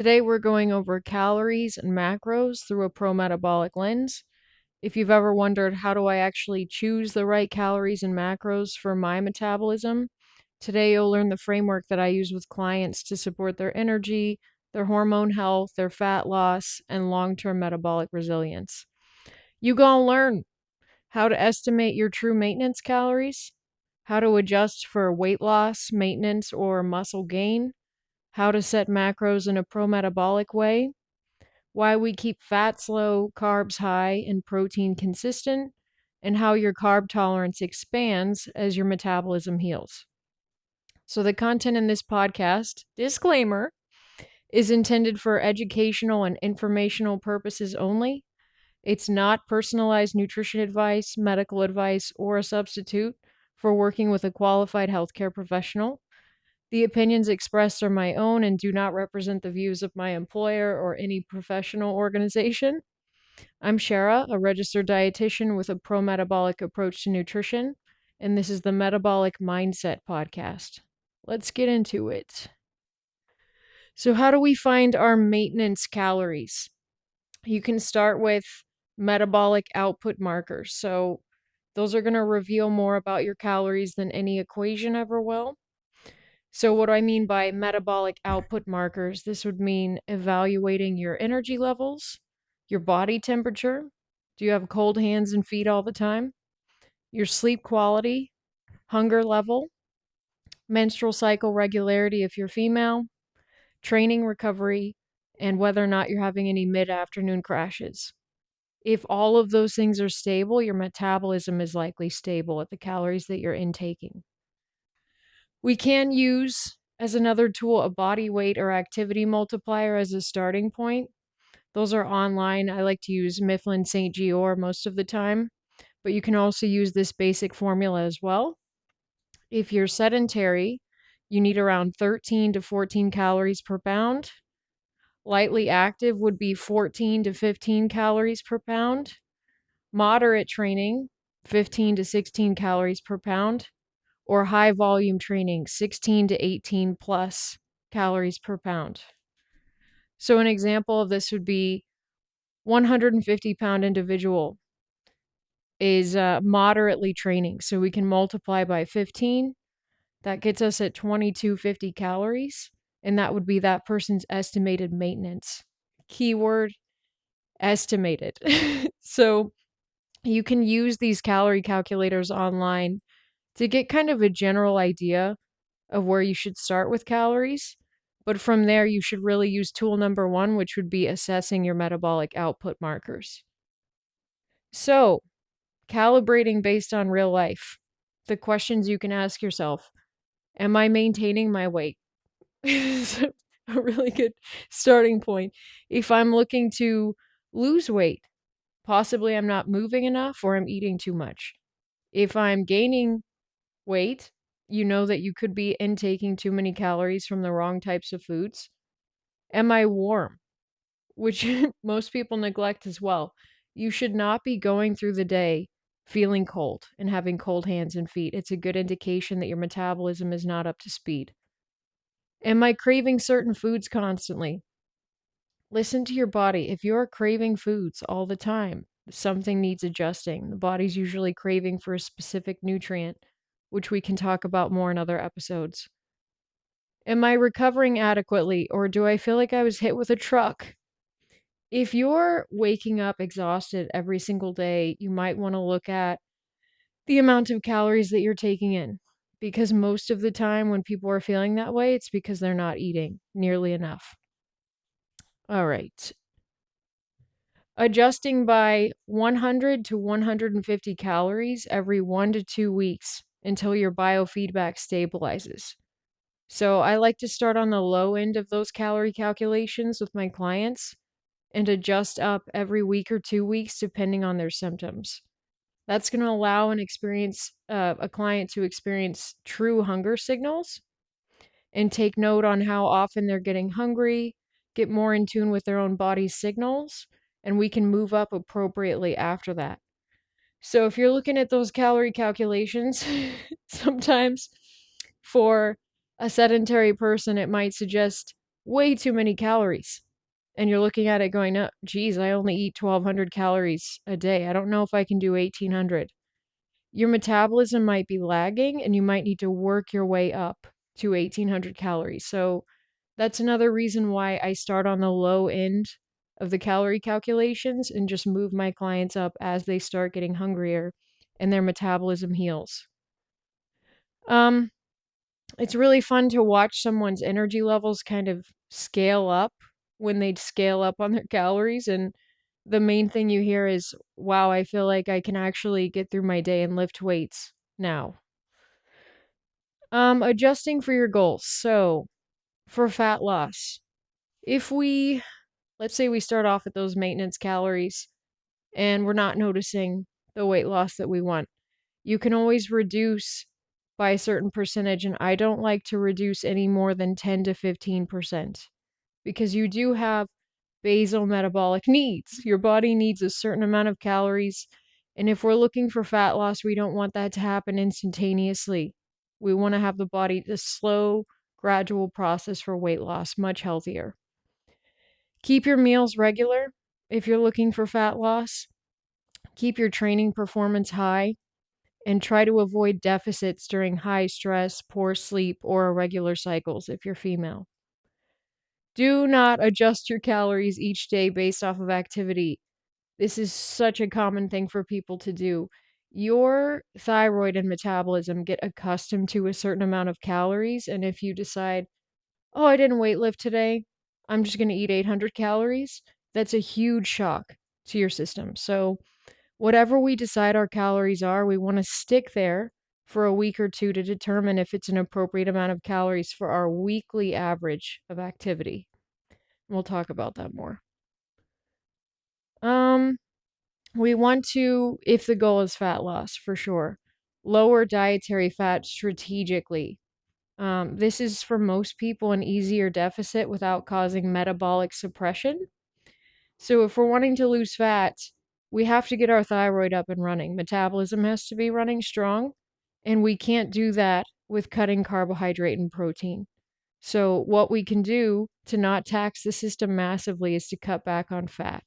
Today we're going over calories and macros through a pro-metabolic lens. If you've ever wondered how do I actually choose the right calories and macros for my metabolism, today you'll learn the framework that I use with clients to support their energy, their hormone health, their fat loss, and long-term metabolic resilience. You gonna learn how to estimate your true maintenance calories, how to adjust for weight loss, maintenance, or muscle gain, how to set macros in a pro-metabolic way, why we keep fats low, carbs high, and protein consistent, and how your carb tolerance expands as your metabolism heals. So, the content in this podcast, disclaimer, is intended for educational and informational purposes only. It's not personalized nutrition advice, medical advice, or a substitute for working with a qualified healthcare professional. The opinions expressed are my own and do not represent the views of my employer or any professional organization. I'm Shara, a registered dietitian with a pro-metabolic approach to nutrition, and this is the Metabolic Mindset podcast. Let's get into it. So, how do we find our maintenance calories? You can start with metabolic output markers. So, those are going to reveal more about your calories than any equation ever will. So, what do I mean by metabolic output markers? This would mean evaluating your energy levels, your body temperature. Do you have cold hands and feet all the time? Your sleep quality, hunger level, menstrual cycle regularity if you're female, training recovery, and whether or not you're having any mid afternoon crashes. If all of those things are stable, your metabolism is likely stable at the calories that you're intaking. We can use, as another tool, a body weight or activity multiplier as a starting point. Those are online. I like to use Mifflin St. George most of the time, but you can also use this basic formula as well. If you're sedentary, you need around 13 to 14 calories per pound. Lightly active would be 14 to 15 calories per pound. Moderate training, 15 to 16 calories per pound. Or high volume training, 16 to 18 plus calories per pound. So, an example of this would be 150-pound individual is moderately training. So, we can multiply by 15. That gets us at 2250 calories. And that would be that person's estimated maintenance. Keyword estimated. So, you can use these calorie calculators online to get kind of a general idea of where you should start with calories. But from there, you should really use tool number one, which would be assessing your metabolic output markers. So, calibrating based on real life. The questions you can ask yourself: am I maintaining my weight? Is a really good starting point. If I'm looking to lose weight, possibly I'm not moving enough or I'm eating too much. If I'm gaining weight, you know that you could be intaking too many calories from the wrong types of foods. Am I warm? Which most people neglect as well. You should not be going through the day feeling cold and having cold hands and feet. It's a good indication that your metabolism is not up to speed. Am I craving certain foods constantly? Listen to your body. If you're craving foods all the time, something needs adjusting. The body's usually craving for a specific nutrient, which we can talk about more in other episodes. Am I recovering adequately, or do I feel like I was hit with a truck? If you're waking up exhausted every single day, you might want to look at the amount of calories that you're taking in. Because most of the time when people are feeling that way, it's because they're not eating nearly enough. All right. Adjusting by 100 to 150 calories every 1 to 2 weeks until your biofeedback stabilizes. So I like to start on the low end of those calorie calculations with my clients and adjust up every week or 2 weeks depending on their symptoms. That's going to allow a client to experience true hunger signals and take note on how often they're getting hungry, get more in tune with their own body's signals, and we can move up appropriately after that. So if you're looking at those calorie calculations, sometimes for a sedentary person, it might suggest way too many calories. And you're looking at it going, oh, geez, I only eat 1,200 calories a day. I don't know if I can do 1,800. Your metabolism might be lagging and you might need to work your way up to 1,800 calories. So that's another reason why I start on the low end of the calorie calculations and just move my clients up as they start getting hungrier and their metabolism heals. Um, it's really fun to watch someone's energy levels kind of scale up when they scale up on their calories. And the main thing you hear is, wow, I feel like I can actually get through my day and lift weights now. Adjusting for your goals. So for fat loss, if let's say we start off at those maintenance calories and we're not noticing the weight loss that we want, you can always reduce by a certain percentage. And I don't like to reduce any more than 10 to 15% because you do have basal metabolic needs. Your body needs a certain amount of calories. And if we're looking for fat loss, we don't want that to happen instantaneously. We want to have the body, the slow, gradual process for weight loss, much healthier. Keep your meals regular if you're looking for fat loss. Keep your training performance high and try to avoid deficits during high stress, poor sleep, or irregular cycles if you're female. Do not adjust your calories each day based off of activity. This is such a common thing for people to do. Your thyroid and metabolism get accustomed to a certain amount of calories, and if you decide, oh, I didn't weight lift today, I'm just going to eat 800 calories, that's a huge shock to your system. So whatever we decide our calories are, we want to stick there for a week or two to determine if it's an appropriate amount of calories for our weekly average of activity. We'll talk about that more. We want to, if the goal is fat loss, for sure, lower dietary fat strategically. This is for most people an easier deficit without causing metabolic suppression. So if we're wanting to lose fat, we have to get our thyroid up and running. Metabolism has to be running strong, and we can't do that with cutting carbohydrate and protein. So what we can do to not tax the system massively is to cut back on fat.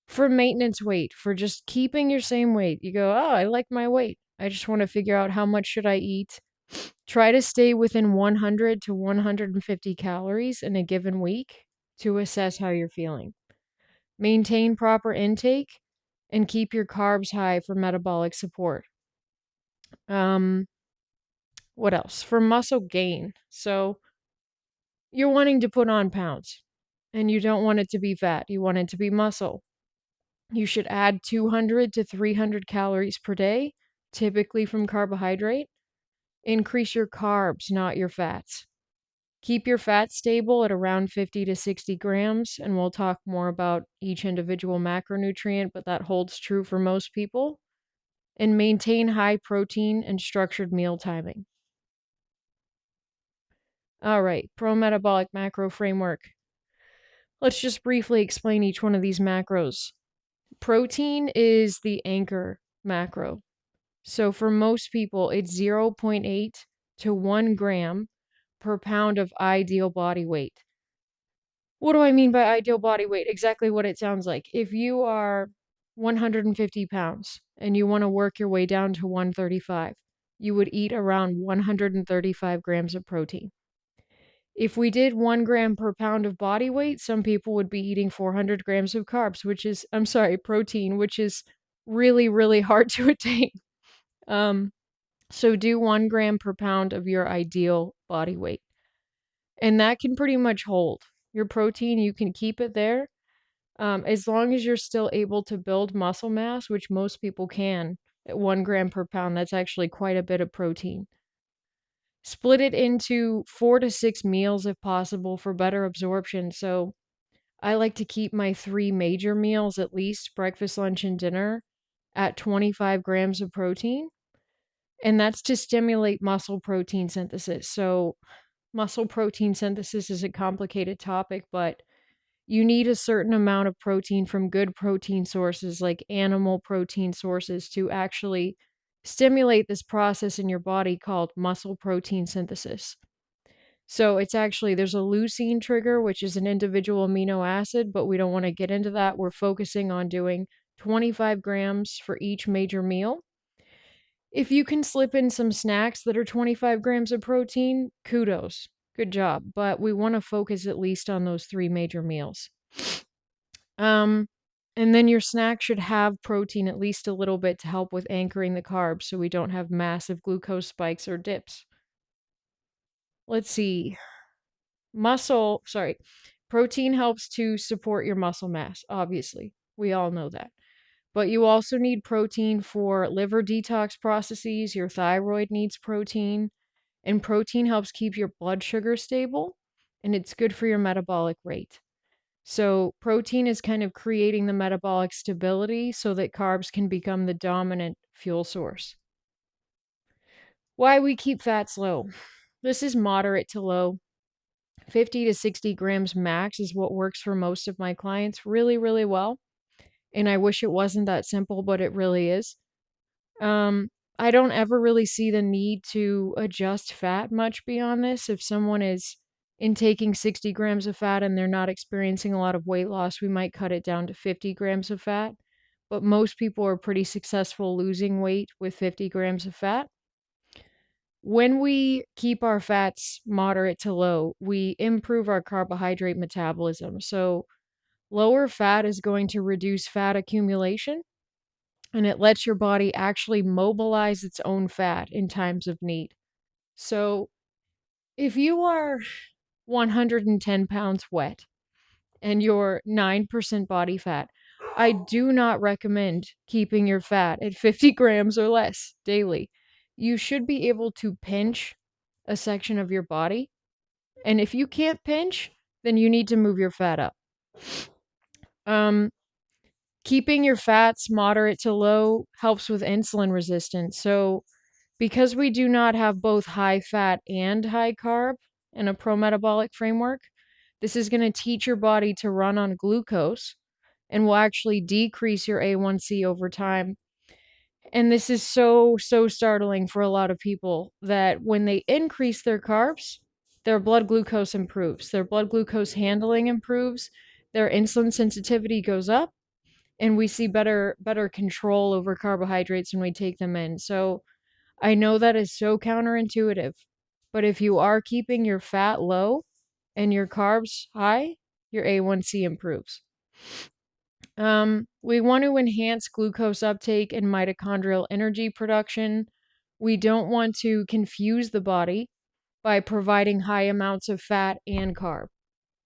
For maintenance weight, for just keeping your same weight, you go, oh, I like my weight. I just want to figure out how much should I eat. Try to stay within 100 to 150 calories in a given week to assess how you're feeling. Maintain proper intake and keep your carbs high for metabolic support. What else? For muscle gain. So you're wanting to put on pounds and you don't want it to be fat. You want it to be muscle. You should add 200 to 300 calories per day, typically from carbohydrate. Increase your carbs, not your fats. Keep your fat stable at around 50 to 60 grams, and we'll talk more about each individual macronutrient, but that holds true for most people. And maintain high protein and structured meal timing. All right, pro-metabolic macro framework. Let's just briefly explain each one of these macros. Protein is the anchor macro. So for most people, it's 0.8 to 1 gram per pound of ideal body weight. What do I mean by ideal body weight? Exactly what it sounds like. If you are 150 pounds and you want to work your way down to 135, you would eat around 135 grams of protein. If we did 1 gram per pound of body weight, some people would be eating 400 grams of carbs, protein, which is really, really hard to attain. So do 1 gram per pound of your ideal body weight. And that can pretty much hold. Your protein, you can keep it there. As long as you're still able to build muscle mass, which most people can, at 1 gram per pound, that's actually quite a bit of protein. Split it into 4 to 6 meals if possible for better absorption. So I like to keep my 3 major meals, at least breakfast, lunch, and dinner, at 25 grams of protein. And that's to stimulate muscle protein synthesis. So muscle protein synthesis is a complicated topic, but you need a certain amount of protein from good protein sources like animal protein sources to actually stimulate this process in your body called muscle protein synthesis. So it's actually, there's a leucine trigger, which is an individual amino acid, but we don't want to get into that. We're focusing on doing 25 grams for each major meal. If you can slip in some snacks that are 25 grams of protein, kudos. Good job. But we want to focus at least on those three major meals. Um, and then your snack should have protein at least a little bit to help with anchoring the carbs so we don't have massive glucose spikes or dips. Let's see. Protein helps to support your muscle mass, obviously. We all know that. But you also need protein for liver detox processes. Your thyroid needs protein, and protein helps keep your blood sugar stable, and it's good for your metabolic rate. So, protein is kind of creating the metabolic stability so that carbs can become the dominant fuel source. Why we keep fats low. This is moderate to low. 50 to 60 grams max is what works for most of my clients really, really well. And I wish it wasn't that simple, but it really is. I don't ever really see the need to adjust fat much beyond this. If someone is intaking 60 grams of fat and they're not experiencing a lot of weight loss, we might cut it down to 50 grams of fat. But most people are pretty successful losing weight with 50 grams of fat. When we keep our fats moderate to low, we improve our carbohydrate metabolism. So, lower fat is going to reduce fat accumulation, and it lets your body actually mobilize its own fat in times of need. So, if you are 110 pounds wet and you're 9% body fat, I do not recommend keeping your fat at 50 grams or less daily. You should be able to pinch a section of your body. And if you can't pinch, then you need to move your fat up. Keeping your fats moderate to low helps with insulin resistance. So, because we do not have both high fat and high carb in a pro-metabolic framework, this is going to teach your body to run on glucose and will actually decrease your A1C over time. And this is so startling for a lot of people that when they increase their carbs, their blood glucose improves, their blood glucose handling improves, their insulin sensitivity goes up, and we see better control over carbohydrates when we take them in. So I know that is so counterintuitive, but if you are keeping your fat low and your carbs high, your A1C improves. We want to enhance glucose uptake and mitochondrial energy production. We don't want to confuse the body by providing high amounts of fat and carb.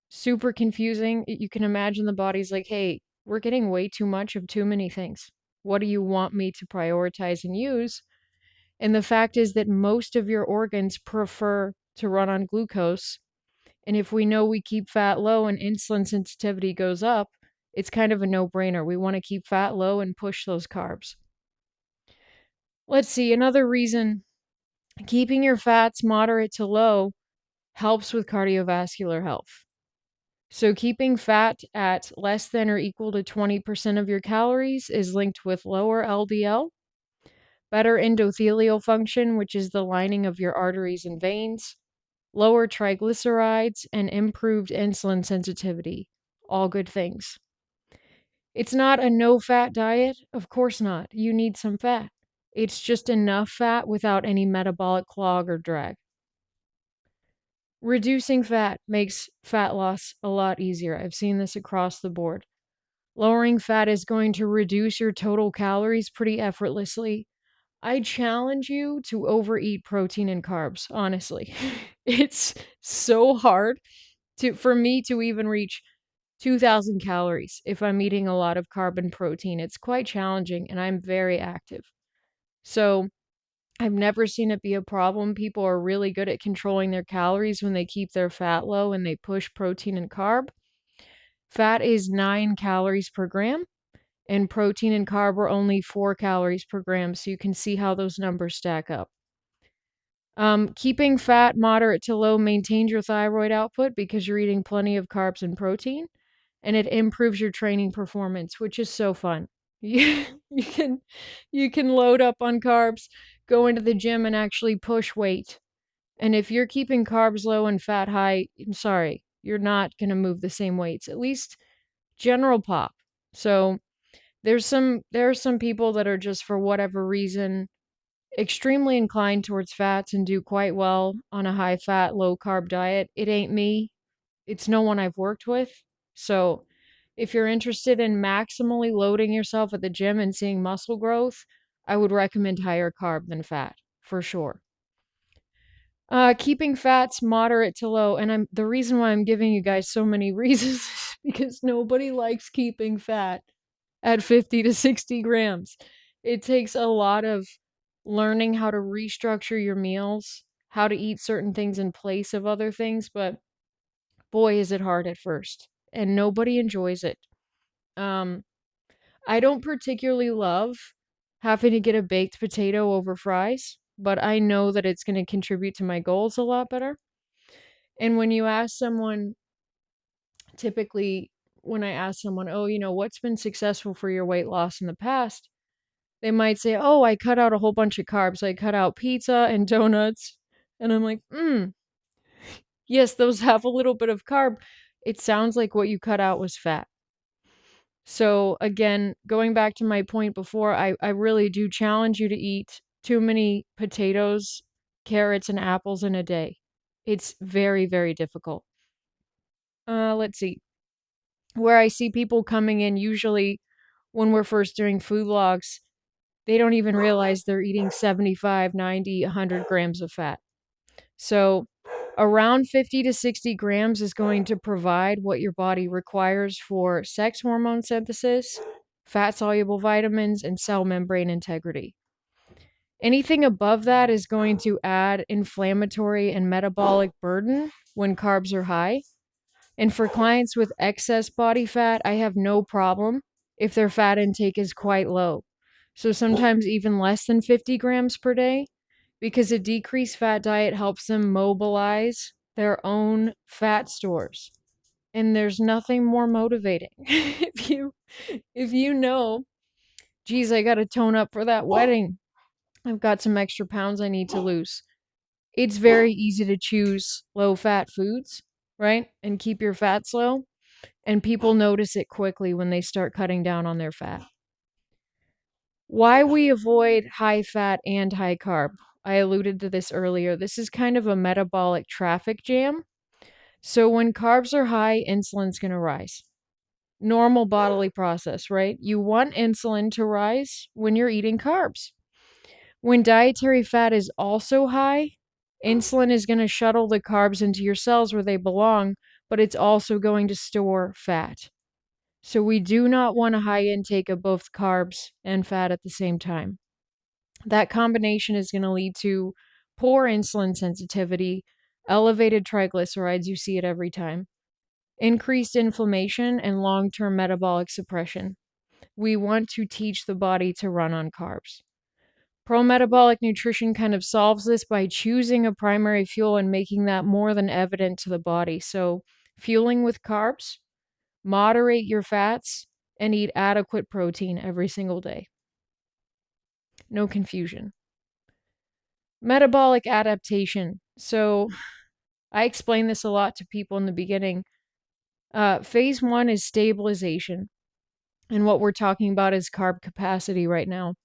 Super confusing. You can imagine the body's like, hey, we're getting way too much of too many things. What do you want me to prioritize and use? And the fact is that most of your organs prefer to run on glucose. And if we know we keep fat low and insulin sensitivity goes up, it's kind of a no-brainer. We want to keep fat low and push those carbs. Let's see, another reason keeping your fats moderate to low helps with cardiovascular health. So keeping fat at less than or equal to 20% of your calories is linked with lower LDL, better endothelial function, which is the lining of your arteries and veins, lower triglycerides, and improved insulin sensitivity. All good things. It's not a no-fat diet. Of course not. You need some fat. It's just enough fat without any metabolic clog or drag. Reducing fat makes fat loss a lot easier. I've seen this across the board. Lowering fat is going to reduce your total calories pretty effortlessly. I challenge you to overeat protein and carbs, honestly. It's so hard for me to even reach 2,000 calories if I'm eating a lot of carb and protein. It's quite challenging, and I'm very active. So I've never seen it be a problem. People are really good at controlling their calories when they keep their fat low and they push protein and carb. Fat is 9 calories per gram, and protein and carb are only 4 calories per gram, so you can see how those numbers stack up. Keeping fat moderate to low maintains your thyroid output because you're eating plenty of carbs and protein, and it improves your training performance, which is so fun. You can load up on carbs, go into the gym and actually push weight And if you're keeping carbs low and fat high, I'm sorry, you're not going to move the same weights, at least general pop. So there are some people that are just for whatever reason extremely inclined towards fats and do quite well on a high fat, low carb diet. It ain't me. It's no one I've worked with. So if you're interested in maximally loading yourself at the gym and seeing muscle growth, I would recommend higher carb than fat for sure. Keeping fats moderate to low, and the reason why I'm giving you guys so many reasons is because nobody likes keeping fat at 50 to 60 grams. It takes a lot of learning how to restructure your meals, how to eat certain things in place of other things, but boy, is it hard at first, and nobody enjoys it. Um, I don't particularly love having to get a baked potato over fries, but I know that it's going to contribute to my goals a lot better. And when you ask someone, typically, when I ask someone, oh, what's been successful for your weight loss in the past? They might say, oh, I cut out a whole bunch of carbs. I cut out pizza and donuts. And I'm like, yes, those have a little bit of carb. It sounds like what you cut out was fat. So again, going back to my point before, I really do challenge you to eat too many potatoes, carrots, and apples in a day. It's very, very difficult. Let's see. Where I see people coming in, usually when we're first doing food logs, they don't even realize they're eating 75, 90, 100 grams of fat. So around 50 to 60 grams is going to provide what your body requires for sex hormone synthesis, fat soluble vitamins, and cell membrane integrity. Anything above that is going to add inflammatory and metabolic burden when carbs are high. And for clients with excess body fat, I have no problem if their fat intake is quite low. So sometimes even less than 50 grams per day, because a decreased fat diet helps them mobilize their own fat stores. And there's nothing more motivating. if you know, geez, I got to tone up for that wedding. I've got some extra pounds I need to lose. It's very easy to choose low fat foods, right? And keep your fats low. And people notice it quickly when they start cutting down on their fat. Why we avoid high fat and high carb. I alluded to this earlier. This is kind of a metabolic traffic jam. So when carbs are high, insulin's going to rise. Normal bodily process, right? You want insulin to rise when you're eating carbs. When dietary fat is also high, insulin is going to shuttle the carbs into your cells where they belong, but it's also going to store fat. So we do not want a high intake of both carbs and fat at the same time. That combination is going to lead to poor insulin sensitivity, elevated triglycerides, you see it every time, increased inflammation, and long-term metabolic suppression. We want to teach the body to run on carbs. Pro-metabolic nutrition kind of solves this by choosing a primary fuel and making that more than evident to the body. So fueling with carbs, moderate your fats, and eat adequate protein every single day. No confusion. Metabolic adaptation. So I explain this a lot to people in the beginning. Phase 1 is stabilization. And what we're talking about is carb capacity right now.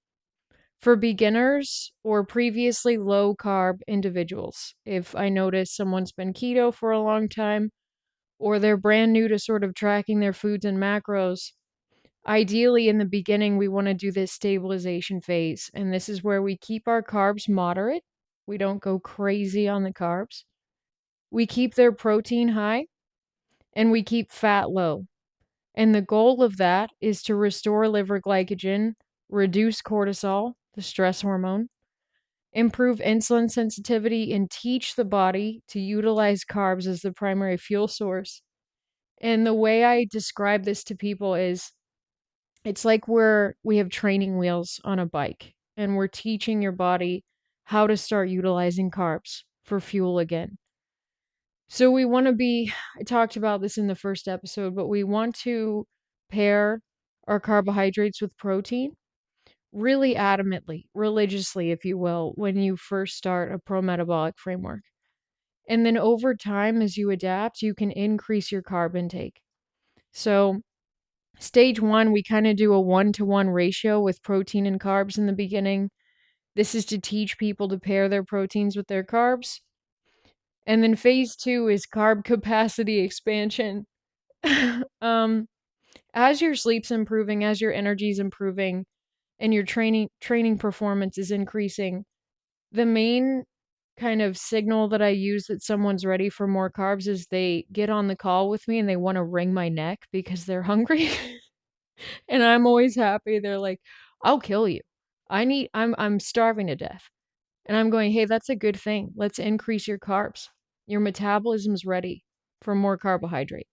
For beginners or previously low carb individuals, if I notice someone's been keto for a long time or they're brand new to sort of tracking their foods and macros, ideally in the beginning, we want to do this stabilization phase. And this is where we keep our carbs moderate. We don't go crazy on the carbs. We keep their protein high and we keep fat low. And the goal of that is to restore liver glycogen, reduce cortisol, the stress hormone, improve insulin sensitivity, and teach the body to utilize carbs as the primary fuel source. And the way I describe this to people is it's like we have training wheels on a bike and we're teaching your body how to start utilizing carbs for fuel again. So we want to I talked about this in the first episode, but we want to pair our carbohydrates with protein really adamantly, religiously, if you will, when you first start a pro-metabolic framework. And then over time, as you adapt, you can increase your carb intake. So stage 1, we kind of do a 1-to-1 ratio with protein and carbs in the beginning. This is to teach people to pair their proteins with their carbs. And then phase 2 is carb capacity expansion. As your sleep's improving, as your energy's improving, and your training performance is increasing, the main kind of signal that I use that someone's ready for more carbs is they get on the call with me and they want to wring my neck because they're hungry. And I'm always happy. They're like, "I'll kill you. I'm starving to death." And I'm going, "Hey, that's a good thing. Let's increase your carbs. Your metabolism's ready for more carbohydrate."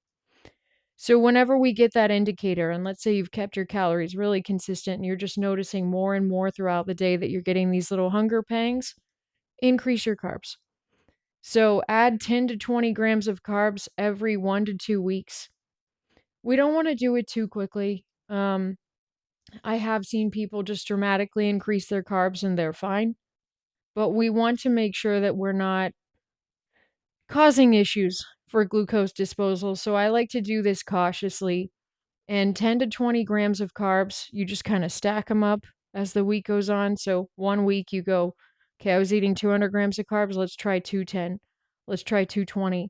So whenever we get that indicator, and let's say you've kept your calories really consistent and you're just noticing more and more throughout the day that you're getting these little hunger pangs, increase your carbs. So add 10 to 20 grams of carbs every 1 to 2 weeks. We don't want to do it too quickly. I have seen people just dramatically increase their carbs and they're fine, but we want to make sure that we're not causing issues for glucose disposal. So I like to do this cautiously. And 10 to 20 grams of carbs, you just kind of stack them up as the week goes on. So 1 week you go, okay, I was eating 200 grams of carbs. Let's try 210. Let's try 220.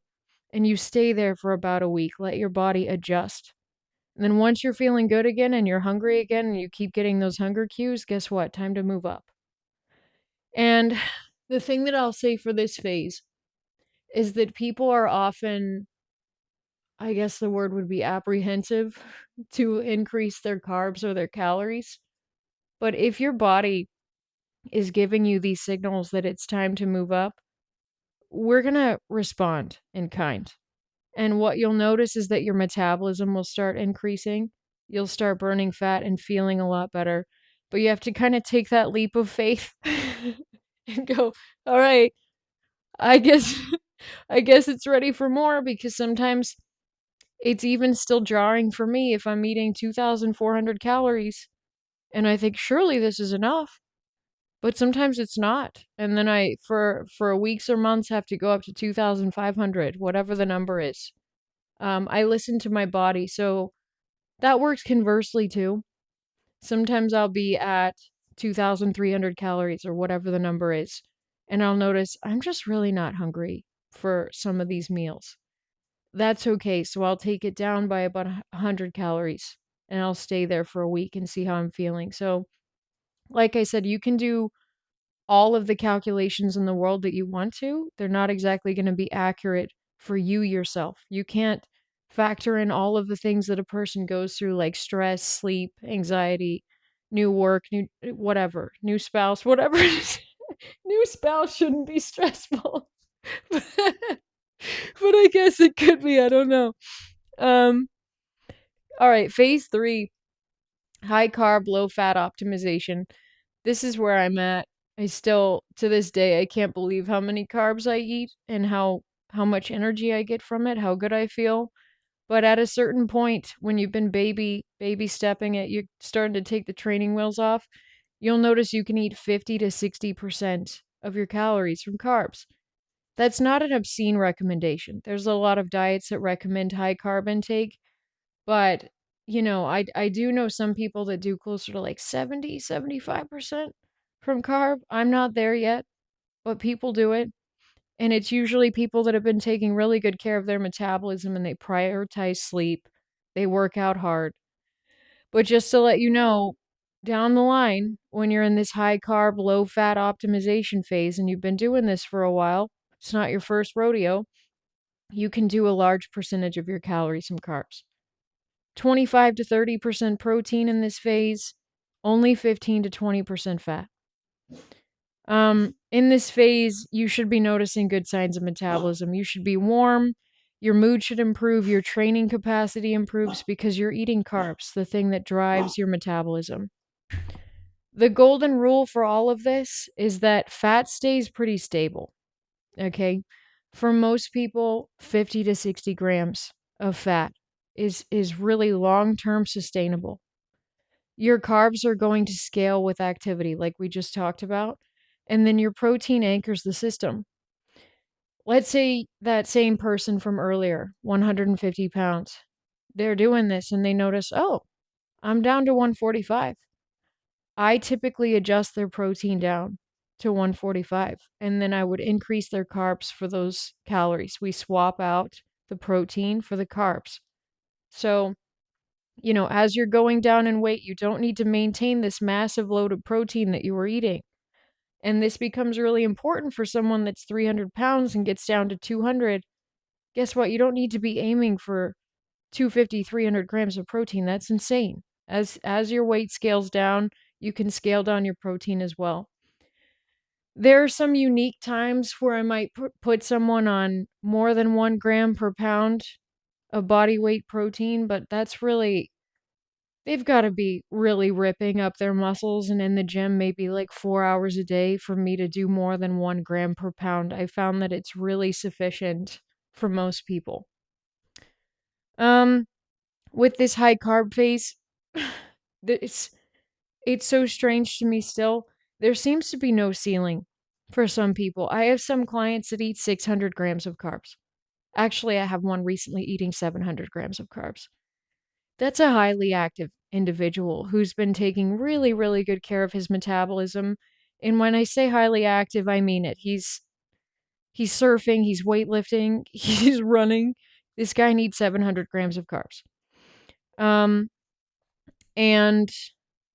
And you stay there for about a week. Let your body adjust. And then once you're feeling good again and you're hungry again and you keep getting those hunger cues, guess what? Time to move up. And the thing that I'll say for this phase is that people are often, I guess the word would be apprehensive to increase their carbs or their calories. But if your body is giving you these signals that it's time to move up, we're going to respond in kind. And what you'll notice is that your metabolism will start increasing. You'll start burning fat and feeling a lot better. But you have to kind of take that leap of faith and go, all right, I guess I guess it's ready for more, because sometimes it's even still jarring for me if I'm eating 2,400 calories and I think surely this is enough, but sometimes it's not. And then I for weeks or months have to go up to 2,500, whatever the number is. I listen to my body. So that works conversely too. Sometimes I'll be at 2,300 calories or whatever the number is, and I'll notice I'm just really not hungry for some of these meals. That's okay. So I'll take it down by about 100 calories and I'll stay there for a week and see how I'm feeling. So, like I said, you can do all of the calculations in the world that you want to. They're not exactly going to be accurate for you yourself. You can't factor in all of the things that a person goes through, like stress, sleep, anxiety, new work, new whatever, new spouse, whatever. New spouse shouldn't be stressful. but I guess it could be. I don't know. Um, all right, phase 3, high carb, low fat optimization. This is where I'm at. I still, to this day, I can't believe how many carbs I eat and how much energy I get from it, how good I feel. But at a certain point, when you've been baby stepping it, you're starting to take the training wheels off, you'll notice you can eat 50 to 60% of your calories from carbs. That's not an obscene recommendation. There's a lot of diets that recommend high carb intake, but I do know some people that do closer to like 70-75% from carb. I'm not there yet, but people do it. And it's usually people that have been taking really good care of their metabolism and they prioritize sleep. They work out hard. But just to let you know, down the line, when you're in this high carb, low fat optimization phase and you've been doing this for a while, it's not your first rodeo, you can do a large percentage of your calories from carbs. 25 to 30% protein in this phase, only 15 to 20% fat. In this phase, you should be noticing good signs of metabolism. You should be warm. Your mood should improve. Your training capacity improves because you're eating carbs, the thing that drives your metabolism. The golden rule for all of this is that fat stays pretty stable. Okay. For most people, 50 to 60 grams of fat is really long-term sustainable. Your carbs are going to scale with activity, like we just talked about, and then your protein anchors the system. let's say that same person from earlier, 150 pounds, they're doing this and they notice, oh, I'm down to 145. I typically adjust their protein down to 145, and then I would increase their carbs for those calories. We swap out the protein for the carbs. So, as you're going down in weight, you don't need to maintain this massive load of protein that you were eating. And this becomes really important for someone that's 300 pounds and gets down to 200. Guess what? You don't need to be aiming for 250, 300 grams of protein. That's insane. As your weight scales down, you can scale down your protein as well. There are some unique times where I might put someone on more than 1 gram per pound of body weight protein, but that's really, they've got to be really ripping up their muscles and in the gym maybe like 4 hours a day for me to do more than 1 gram per pound. I found that it's really sufficient for most people. With this high carb phase, it's it's so strange to me still. There seems to be no ceiling for some people. I have some clients that eat 600 grams of carbs. Actually, I have one recently eating 700 grams of carbs. That's a highly active individual who's been taking really, really good care of his metabolism. And when I say highly active, I mean it. He's surfing, he's weightlifting, he's running. This guy needs 700 grams of carbs. Um, and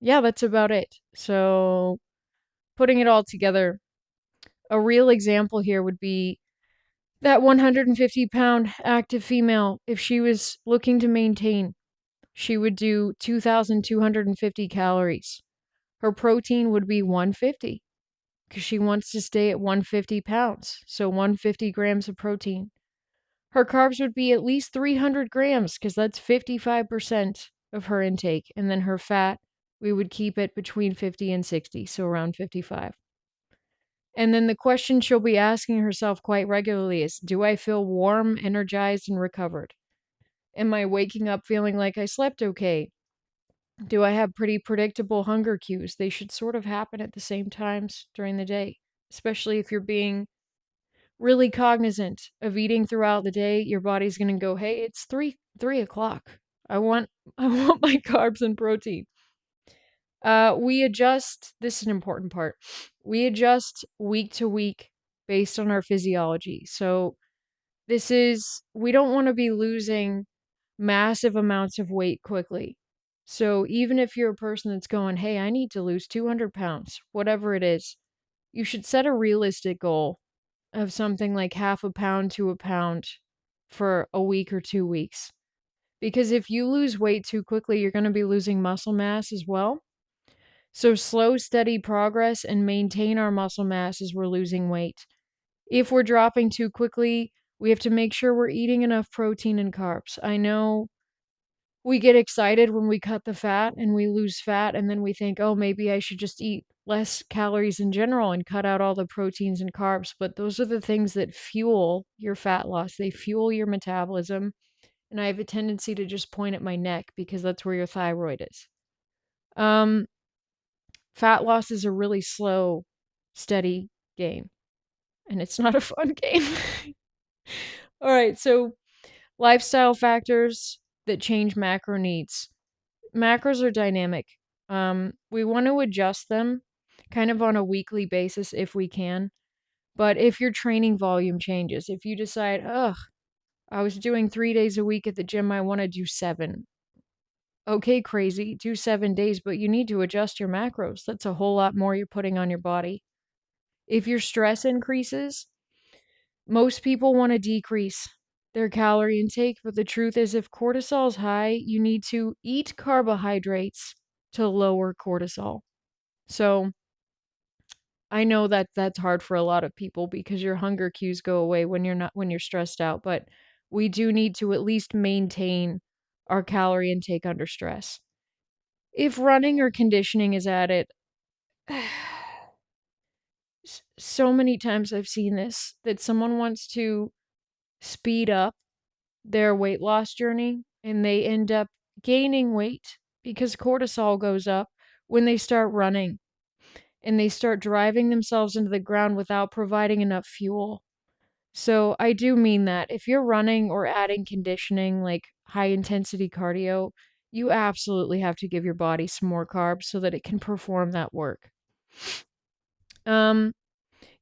yeah, that's about it. So, putting it all together, a real example here would be that 150-pound active female. If she was looking to maintain, she would do 2,250 calories. Her protein would be 150 because she wants to stay at 150 pounds. So 150 grams of protein. Her carbs would be at least 300 grams because that's 55% of her intake. And then her fat, we would keep it between 50 and 60, so around 55. And then the question she'll be asking herself quite regularly is, do I feel warm, energized, and recovered? Am I waking up feeling like I slept okay? Do I have pretty predictable hunger cues? They should sort of happen at the same times during the day, especially if you're being really cognizant of eating throughout the day. Your body's going to go, hey, it's 3 o'clock. I want I want my carbs and protein. We adjust, this is an important part. We adjust week to week based on our physiology. So we don't want to be losing massive amounts of weight quickly. So even if you're a person that's going, hey, I need to lose 200 pounds, whatever it is, you should set a realistic goal of something like half a pound to a pound for a week or 2 weeks. Because if you lose weight too quickly, you're going to be losing muscle mass as well. So slow, steady progress and maintain our muscle mass as we're losing weight. If we're dropping too quickly, we have to make sure we're eating enough protein and carbs. I know we get excited when we cut the fat and we lose fat, and then we think, oh, maybe I should just eat less calories in general and cut out all the proteins and carbs. But those are the things that fuel your fat loss, they fuel your metabolism. And I have a tendency to just point at my neck because that's where your thyroid is. Fat loss is a really slow, steady game, and it's not a fun game. All right, so lifestyle factors that change macro needs. Macros are dynamic. We want to adjust them kind of on a weekly basis if we can. But if your training volume changes, if you decide, ugh, I was doing 3 days a week at the gym, I want to do 7. Okay, crazy, do 7 days, but you need to adjust your macros. That's a whole lot more you're putting on your body. If your stress increases, most people want to decrease their calorie intake, but the truth is, if cortisol is high, you need to eat carbohydrates to lower cortisol. So I know that that's hard for a lot of people because your hunger cues go away when you're stressed out, but we do need to at least maintain our calorie intake under stress. If running or conditioning is added, so many times I've seen this, that someone wants to speed up their weight loss journey and they end up gaining weight because cortisol goes up when they start running and they start driving themselves into the ground without providing enough fuel. So I do mean that. If you're running or adding conditioning like high intensity cardio, you absolutely have to give your body some more carbs so that it can perform that work. Um,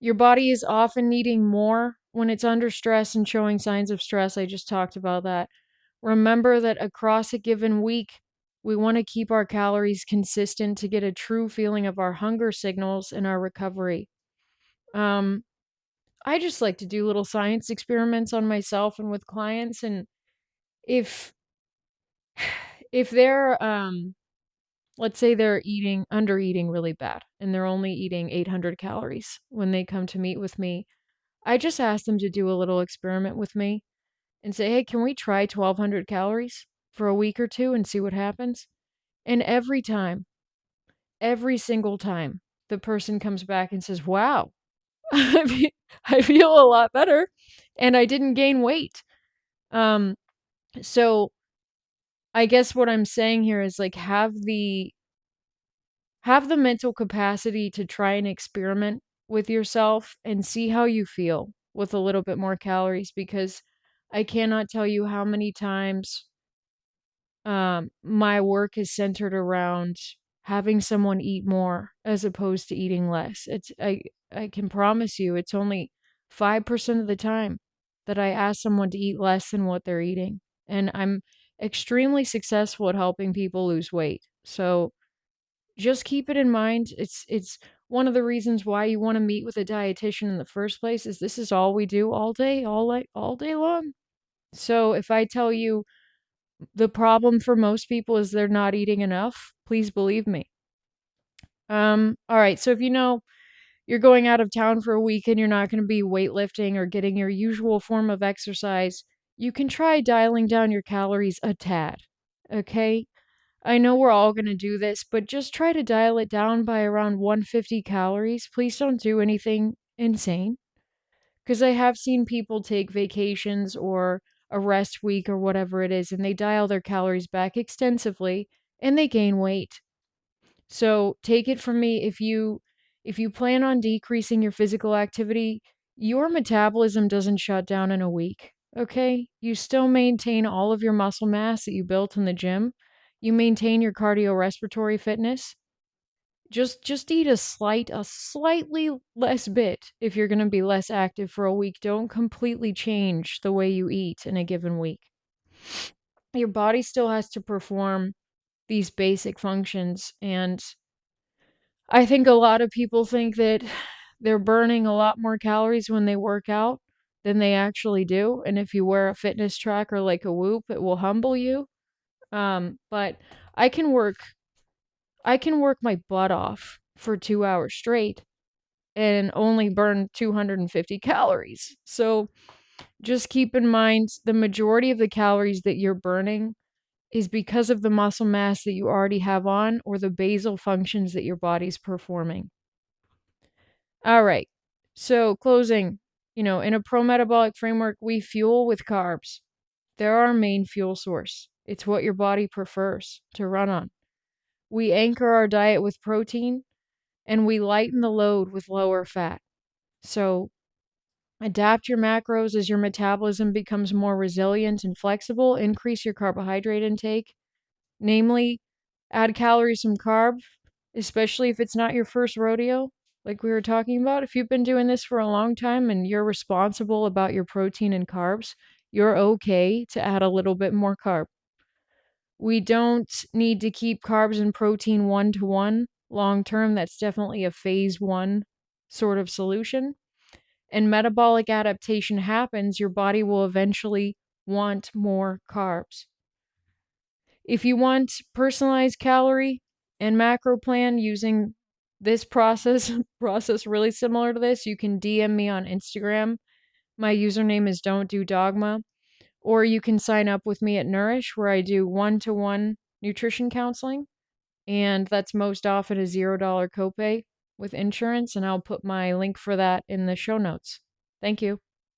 your body is often needing more when it's under stress and showing signs of stress. I just talked about that. Remember that across a given week, we want to keep our calories consistent to get a true feeling of our hunger signals and our recovery. Um, I just like to do little science experiments on myself and with clients, and if if they're let's say they're eating under eating really bad and they're only eating 800 calories when they come to meet with me, I just ask them to do a little experiment with me and say, "Hey, can we try 1200 calories for a week or two and see what happens?" And every time, every single time, the person comes back and says, "Wow, I feel a lot better and I didn't gain weight." Um, so I guess what I'm saying here is like have the mental capacity to try and experiment with yourself and see how you feel with a little bit more calories, because I cannot tell you how many times my work is centered around having someone eat more as opposed to eating less. I can promise you it's only 5% of the time that I ask someone to eat less than what they're eating. And I'm extremely successful at helping people lose weight. So just keep it in mind. It's one of the reasons why you want to meet with a dietitian in the first place is this is all we do all day, all day long. So if I tell you the problem for most people is they're not eating enough, please believe me. All right, so if you know you're going out of town for a week and you're not going to be weightlifting or getting your usual form of exercise, you can try dialing down your calories a tad. Okay? I know we're all going to do this, but just try to dial it down by around 150 calories. Please don't do anything insane. Because I have seen people take vacations or a rest week or whatever it is, and they dial their calories back extensively and they gain weight. So take it from me, if you plan on decreasing your physical activity, your metabolism doesn't shut down in a week. Okay? You still maintain all of your muscle mass that you built in the gym. You maintain your cardiorespiratory fitness. Just eat a slightly less bit if you're going to be less active for a week. Don't completely change the way you eat in a given week. Your body still has to perform these basic functions, and I think a lot of people think that they're burning a lot more calories when they work out than they actually do. And if you wear a fitness tracker like a Whoop, it will humble you. But I can work I can work my butt off for 2 hours straight and only burn 250 calories. So just keep in mind the majority of the calories that you're burning is because of the muscle mass that you already have on or the basal functions that your body's performing. All right. So, closing, in a pro-metabolic framework, we fuel with carbs. They're our main fuel source. It's what your body prefers to run on. We anchor our diet with protein and we lighten the load with lower fat. So, adapt your macros as your metabolism becomes more resilient and flexible. Increase your carbohydrate intake, namely, add calories from carb, especially if it's not your first rodeo, like we were talking about. If you've been doing this for a long time and you're responsible about your protein and carbs, you're okay to add a little bit more carb. We don't need to keep carbs and protein 1-to-1 long term. That's definitely a phase 1 sort of solution. And metabolic adaptation happens, your body will eventually want more carbs. If you want personalized calorie and macro plan using this process really similar to this, you can DM me on Instagram. My username is Don't Do Dogma. Or you can sign up with me at Nourish, where I do 1-to-1 nutrition counseling. And that's most often a $0 copay with insurance. And I'll put my link for that in the show notes. Thank you.